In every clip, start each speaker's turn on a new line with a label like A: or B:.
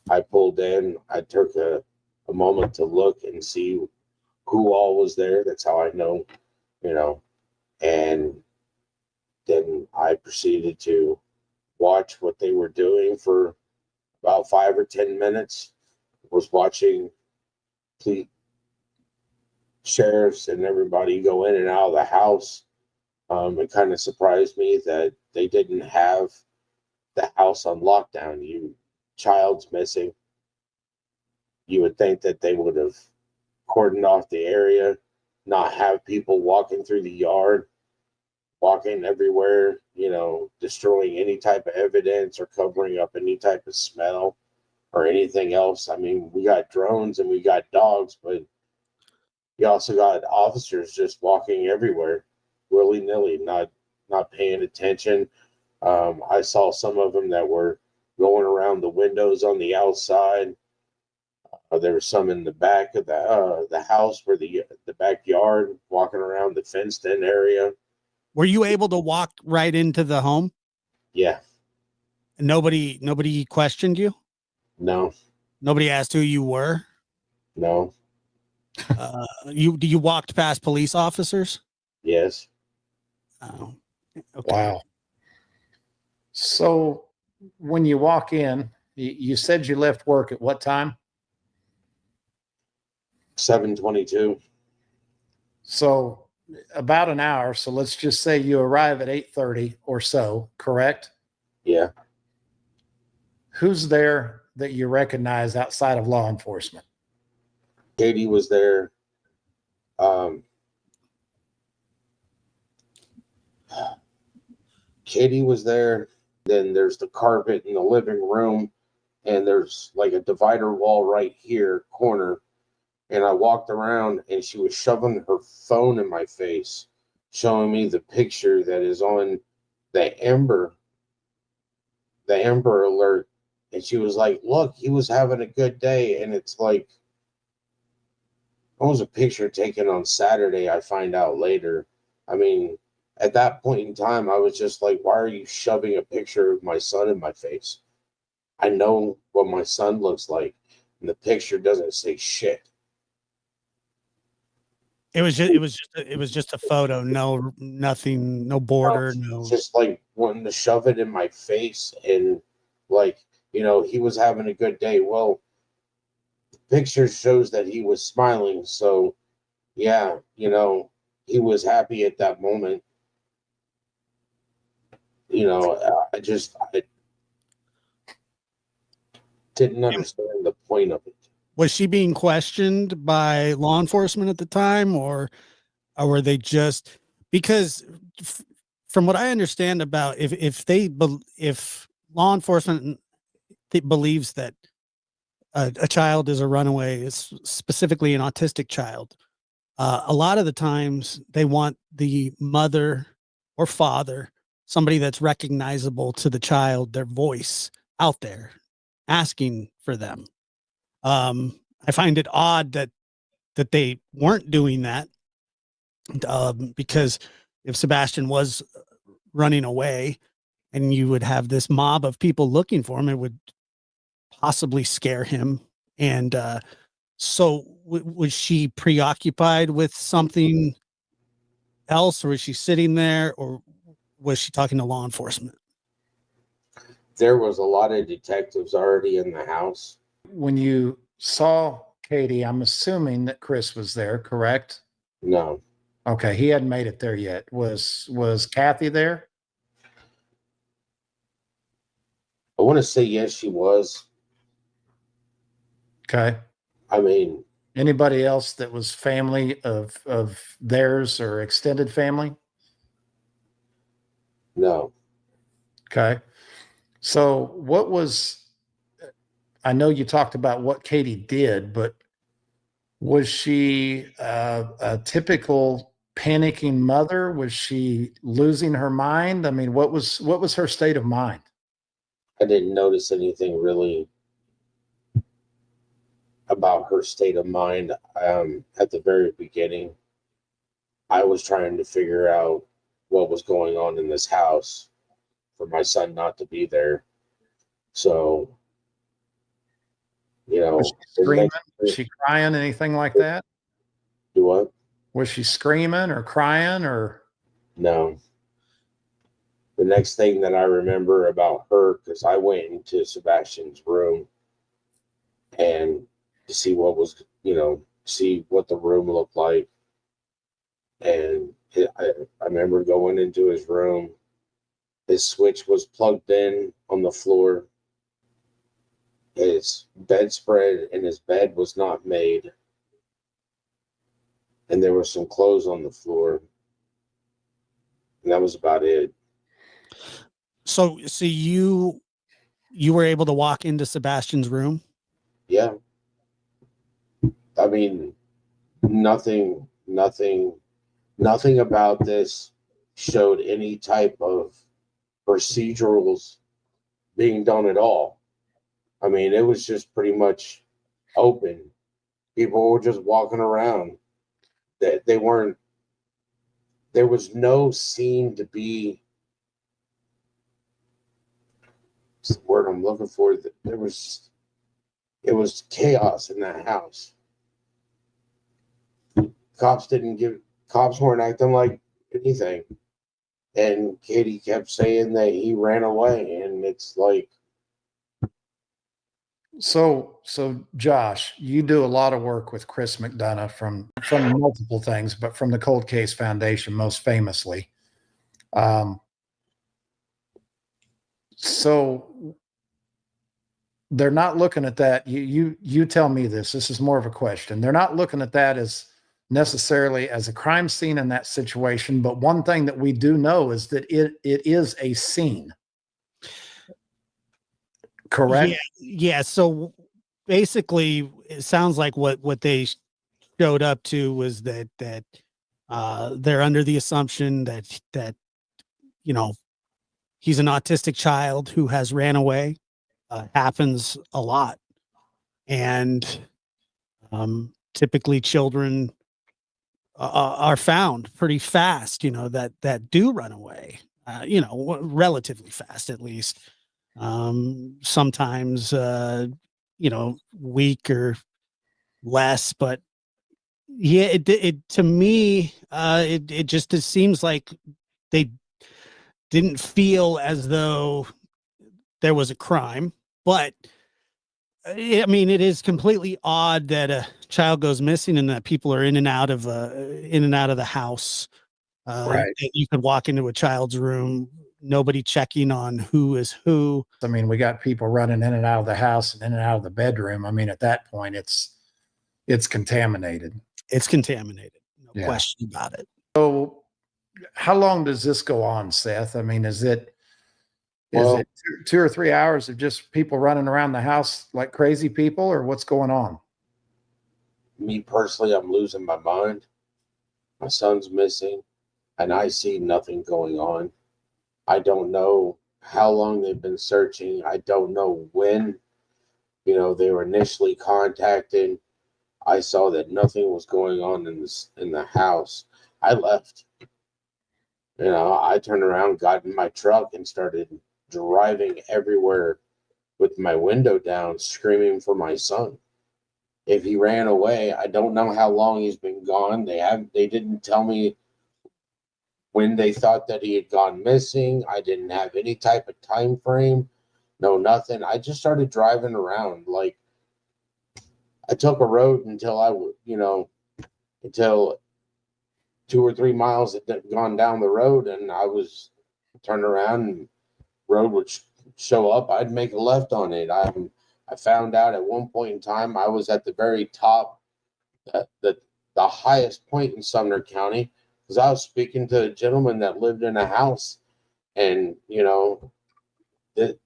A: I pulled in. I took a moment to look and see who all was there. That's how I know, you know. And then I proceeded to watch what they were doing for about 5 or 10 minutes. Was watching the sheriffs and everybody go in and out of the house. It kind of surprised me that they didn't have the house on lockdown. Child's missing. You would think that they would have cordoned off the area, not have people walking through the yard, walking everywhere, destroying any type of evidence or covering up any type of smell or anything else. I mean, we got drones and we got dogs, but you also got officers just walking everywhere, willy-nilly, not paying attention. I saw some of them that were going around the windows on the outside. There was some in the back of the house where the backyard, walking around the fenced-in area.
B: Were you able to walk right into the home?
A: Yeah.
B: Nobody questioned you?
A: No.
B: Nobody asked who you were?
A: No.
B: You walked past police officers?
A: Yes.
B: Oh, okay.
C: Wow. So when you walk in, you said you left work at what time?
A: 7:22.
C: So about an hour. So let's just say you arrive at 8:30 or so, correct?
A: Yeah.
C: Who's there that you recognize outside of law enforcement?
A: Katie was there. Katie was there. Then there's the carpet in the living room, and there's like a divider wall right here, corner. And I walked around, and she was shoving her phone in my face, showing me the picture that is on the Amber Alert. And she was like, "Look, he was having a good day." And it's like, it was a picture taken on Saturday, I find out later. I mean, at that point in time, I was just like, why are you shoving a picture of my son in my face? I know what my son looks like, and the picture doesn't say shit.
B: It was just a photo. No, nothing, no border. No.
A: Just like wanting to shove it in my face and like, he was having a good day. Well, the picture shows that he was smiling. So yeah, he was happy at that moment. I didn't understand the point of it.
B: Was she being questioned by law enforcement at the time, or were they just, because from what I understand about, if law enforcement believes that a child is a runaway, it's specifically an autistic child, a lot of the times they want the mother or father, somebody that's recognizable to the child, their voice out there asking for them. I find it odd that they weren't doing that, because if Sebastian was running away and you would have this mob of people looking for him, it would possibly scare him. And so was she preoccupied with something else, or was she sitting there, or was she talking to law enforcement?
A: There was a lot of detectives already in the house.
C: When you saw Katie, I'm assuming that Chris was there, correct?
A: No.
C: Okay, he hadn't made it there yet. Was Kathy there?
A: I want to say yes, she was.
C: Okay.
A: I mean,
C: anybody else that was family of theirs or extended family?
A: No.
C: Okay. So I know you talked about what Katie did, but was she a typical panicking mother? Was she losing her mind? I mean, what was her state of mind?
A: I didn't notice anything really about her state of mind. At the very beginning, I was trying to figure out what was going on in this house for my son not to be there. So
C: Was she screaming? Was she crying? Anything like that?
A: Do what?
C: Was she screaming or crying or?
A: No. The next thing that I remember about her, because I went into Sebastian's room and to see what was, see what the room looked like. And I remember going into his room. His switch was plugged in on the floor. His bedspread and his bed was not made. And there were some clothes on the floor. And that was about it.
B: So you were able to walk into Sebastian's room?
A: Yeah. I mean, nothing about this showed any type of procedurals being done at all. I mean, it was just pretty much open. People were just walking around. They weren't, there was no scene to be, what's the word I'm looking for? It was chaos in that house. Cops weren't acting like anything. And Katie kept saying that he ran away. And it's like,
C: So Josh, you do a lot of work with Chris McDonough from multiple things, but from the Cold Case Foundation, most famously. So they're not looking at that. You tell me this. This is more of a question. They're not looking at that as necessarily as a crime scene in that situation, but one thing that we do know is that it is a scene. Correct?
B: Yeah. So basically, it sounds like what they showed up to was that they're under the assumption that he's an autistic child who has ran away. Happens a lot, and typically children are found pretty fast. That do run away. Relatively fast, at least. Sometimes week or less, but yeah, it to me it seems like they didn't feel as though there was a crime. But I mean, it is completely odd that a child goes missing and that people are in and out of the house.
C: Right.
B: You could walk into a child's room, nobody checking on who is who.
C: I mean, we got people running in and out of the house and in and out of the bedroom. I mean, at that point, it's contaminated.
B: It's contaminated, no
C: Yeah.
B: question about it.
C: So, how long does this go on, Seth? I mean, is it
A: Well,
C: 2 or 3 hours of just people running around the house like crazy people, or what's going on?
A: me personally, I'm losing my mind. My son's missing, and I see nothing going on. I don't know how long they've been searching. I don't know when, they were initially contacted. I saw that nothing was going on in the house. I left. I turned around, got in my truck, and started driving everywhere with my window down, screaming for my son. If he ran away, I don't know how long he's been gone. They didn't tell me when they thought that he had gone missing. I didn't have any type of time frame. No, nothing. I just started driving around. Like, I took a road until 2 or 3 miles had gone down the road, and I was turned around and road would show up. I'd make a left on it. I found out at one point in time I was at the very top, the highest point in Sumner County, because I was speaking to a gentleman that lived in a house, and that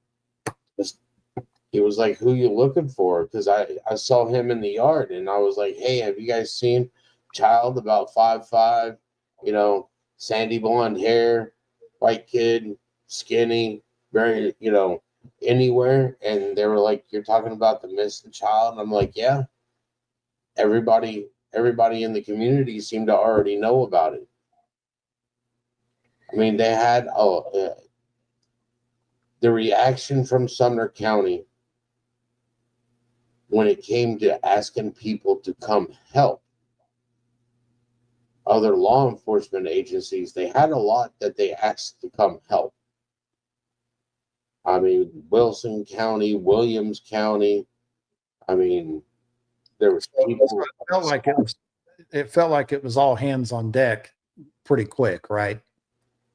A: he was like, "Who you looking for?" Because I saw him in the yard, and I was like, "Hey, have you guys seen child about 5'5", sandy blonde hair, white kid, skinny, very, anywhere?" And they were like, "You're talking about the missing child?" And I'm like, "Yeah." Everybody in the community seemed to already know about it. I mean, they had the reaction from Sumner County when it came to asking people to come help other law enforcement agencies, they had a lot that they asked to come help. I mean, Wilson County, Williams County. I mean, there was people.
C: So it felt like it was all hands on deck pretty quick, right?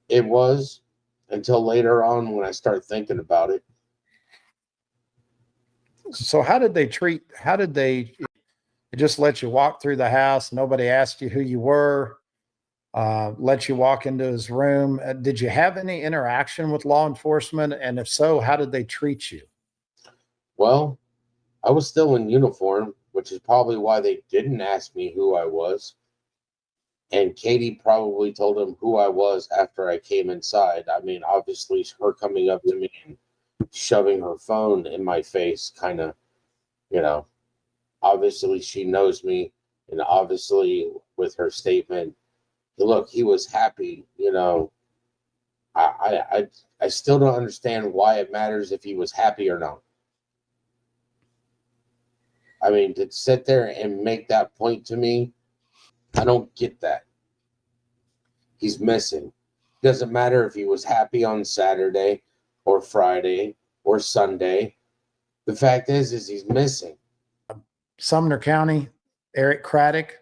A: It was, until later on when I started thinking about it.
C: So how did they just let you walk through the house? Nobody asked you who you were, let you walk into his room. Did you have any interaction with law enforcement? And if so, how did they treat you?
A: Well, I was still in uniform, which is probably why they didn't ask me who I was. And Katie probably told him who I was after I came inside. I mean, obviously, her coming up to me and shoving her phone in my face, kind of, you know, obviously she knows me. And obviously, with her statement, look, he was happy, you know. I still don't understand why it matters if he was happy or not. I mean, to sit there and make that point to me, I don't get that. He's missing. Doesn't matter if he was happy on Saturday or Friday or Sunday. The fact is he's missing.
C: Sumner County, Eric Craddock,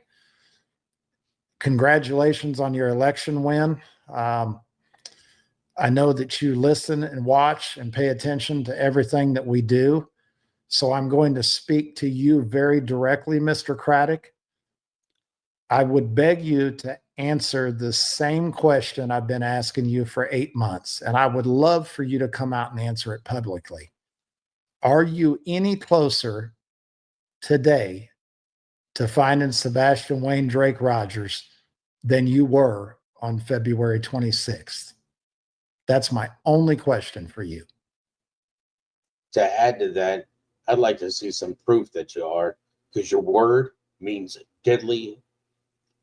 C: congratulations on your election win. I know that you listen and watch and pay attention to everything that we do. So I'm going to speak to you very directly, Mr. Craddock. I would beg you to answer the same question I've been asking you for 8 months, and I would love for you to come out and answer it publicly. Are you any closer today to finding Sebastian Wayne Drake Rogers than you were on February 26th? That's my only question for you.
A: To add to that, I'd like to see some proof that you are, because your word means diddly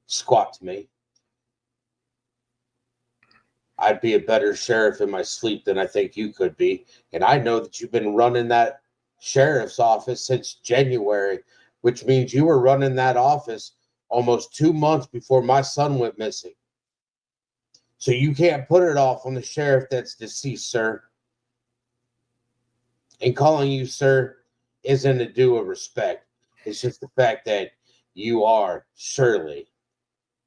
A: squat to me. I'd be a better sheriff in my sleep than I think you could be. And I know that you've been running that sheriff's office since January, which means you were running that office almost 2 months before my son went missing. So you can't put it off on the sheriff that's deceased, sir. And calling you sir isn't a due of respect. It's just the fact that you are surely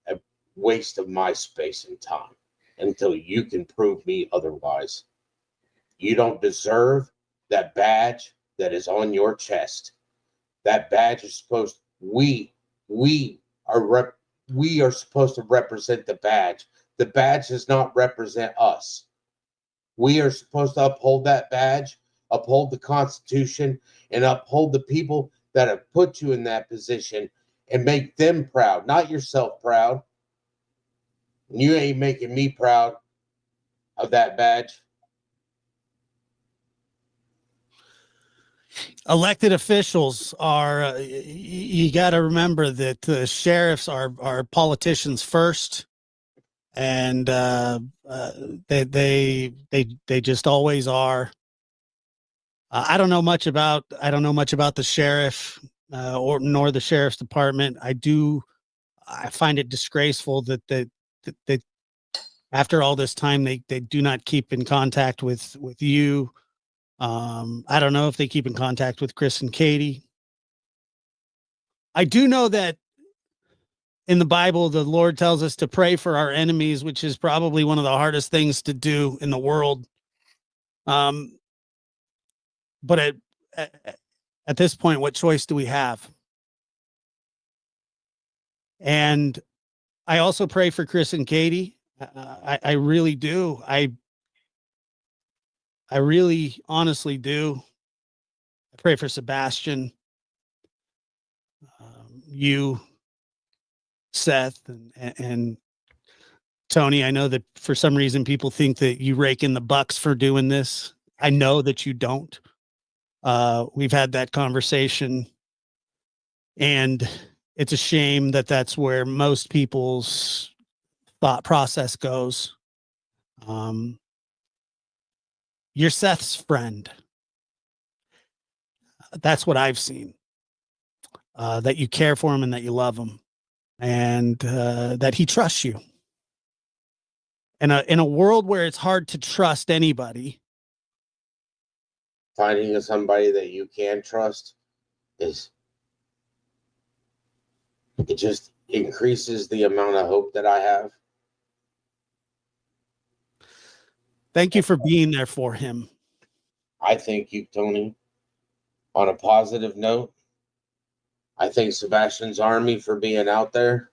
A: a waste of my space and time until you can prove me otherwise. You don't deserve that badge that is on your chest. That badge is supposed, we are supposed to represent the badge. The badge does not represent us. We are supposed to uphold that badge, uphold the Constitution, and uphold the people that have put you in that position and make them proud, not yourself proud. You ain't making me proud of that badge.
B: Elected officials are, you got to remember that sheriffs are politicians first. And they just always are. I don't know much about the sheriff or nor the sheriff's department. I find it disgraceful that after all this time they do not keep in contact with you. I don't know if they keep in contact with Chris and Katie. I do know that in the Bible, the Lord tells us to pray for our enemies, which is probably one of the hardest things to do in the world. But at this point, what choice do we have? And I also pray for Chris and Katie. I really do. I really honestly do. I pray for Sebastian, you, Seth, and Tony. I know that for some reason people think that you rake in the bucks for doing this. I know that you don't. We've had that conversation, and it's a shame that that's where most people's thought process goes. You're Seth's friend. That's what I've seen. that you care for him and that you love him, and that he trusts you. In a world where it's hard to trust anybody,
A: finding somebody that you can trust it just increases the amount of hope that I have.
B: thank you for being there for him.
A: I thank you, Tony. On a positive note, I thank Sebastian's Army for being out there.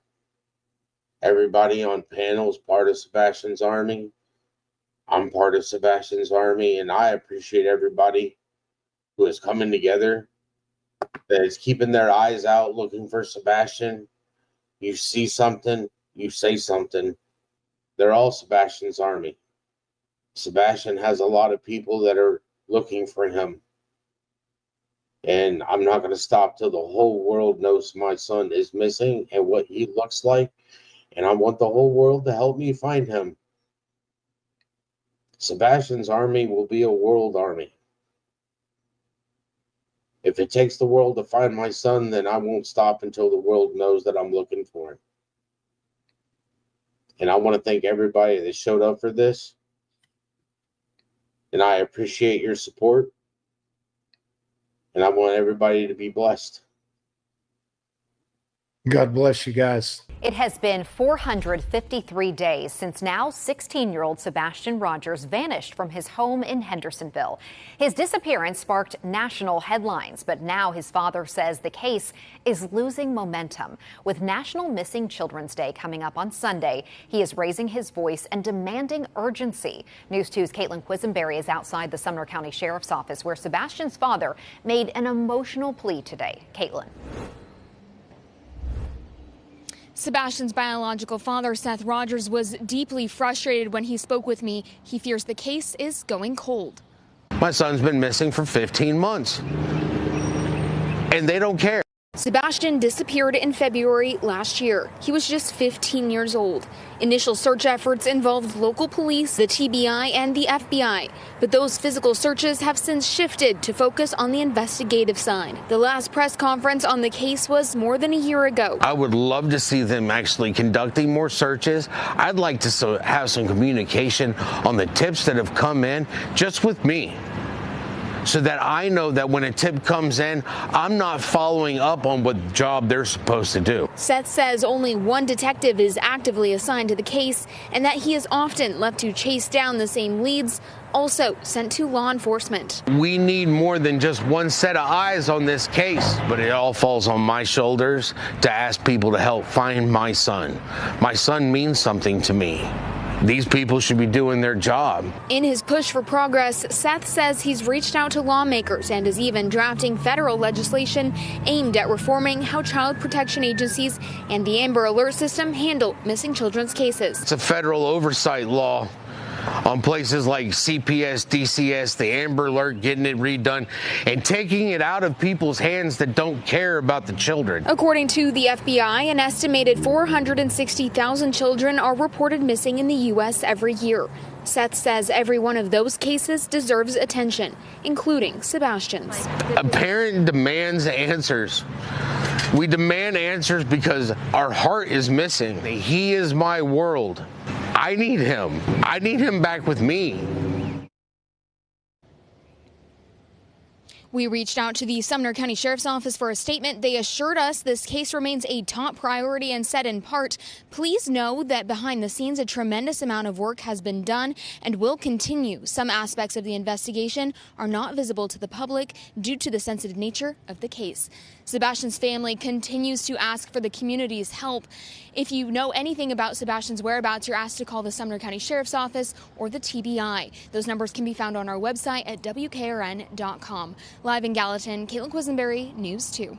A: Everybody on panel is part of Sebastian's Army. I'm part of Sebastian's Army, and I appreciate everybody who is coming together, that is keeping their eyes out looking for Sebastian. You see something, you say something. They're all Sebastian's Army. Sebastian has a lot of people that are looking for him. And I'm not going to stop till the whole world knows my son is missing and what he looks like. And I want the whole world to help me find him. Sebastian's Army will be a world army. If it takes the world to find my son, then I won't stop until the world knows that I'm looking for him. And I want to thank everybody that showed up for this. And I appreciate your support. And I want everybody to be blessed.
C: God bless you guys.
D: It has been 453 days since now 16-year-old Sebastian Rogers vanished from his home in Hendersonville. His disappearance sparked national headlines, but now his father says the case is losing momentum. With National Missing Children's Day coming up on Sunday, he is raising his voice and demanding urgency. News 2's Caitlin Quisenberry is outside the Sumner County Sheriff's Office, where Sebastian's father made an emotional plea today. Caitlin.
E: Sebastian's biological father, Seth Rogers, was deeply frustrated when he spoke with me. He fears the case is going cold.
F: My son's been missing for 15 months, and they don't care.
E: Sebastian disappeared in February last year. He was just 15 years old. Initial search efforts involved local police, the TBI, and the FBI. But those physical searches have since shifted to focus on the investigative side. The last press conference on the case was more than a year ago.
F: I would love to see them actually conducting more searches. I'd like to have some communication on the tips that have come in just with me, so that I know that when a tip comes in, I'm not following up on what job they're supposed to do.
E: Seth says only one detective is actively assigned to the case and that he is often left to chase down the same leads, also sent to law enforcement.
F: We need more than just one set of eyes on this case, but it all falls on my shoulders to ask people to help find my son. My son means something to me. These people should be doing their job.
E: In his push for progress, Seth says he's reached out to lawmakers and is even drafting federal legislation aimed at reforming how child protection agencies and the Amber Alert system handle missing children's cases.
F: It's a federal oversight law on places like CPS, DCS, the Amber Alert, getting it redone and taking it out of people's hands that don't care about the children.
E: According to the FBI, an estimated 460,000 children are reported missing in the U.S. every year. Seth says every one of those cases deserves attention, including Sebastian's.
F: A parent demands answers. We demand answers because our heart is missing. He is my world. I need him. I need him back with me.
E: We reached out to the Sumner County Sheriff's Office for a statement. They assured us this case remains a top priority and said in part, please know that behind the scenes a tremendous amount of work has been done and will continue. Some aspects of the investigation are not visible to the public due to the sensitive nature of the case. Sebastian's family continues to ask for the community's help. If you know anything about Sebastian's whereabouts, you're asked to call the Sumner County Sheriff's Office or the TBI. Those numbers can be found on our website at WKRN.com. Live in Gallatin, Caitlin Quisenberry, News 2.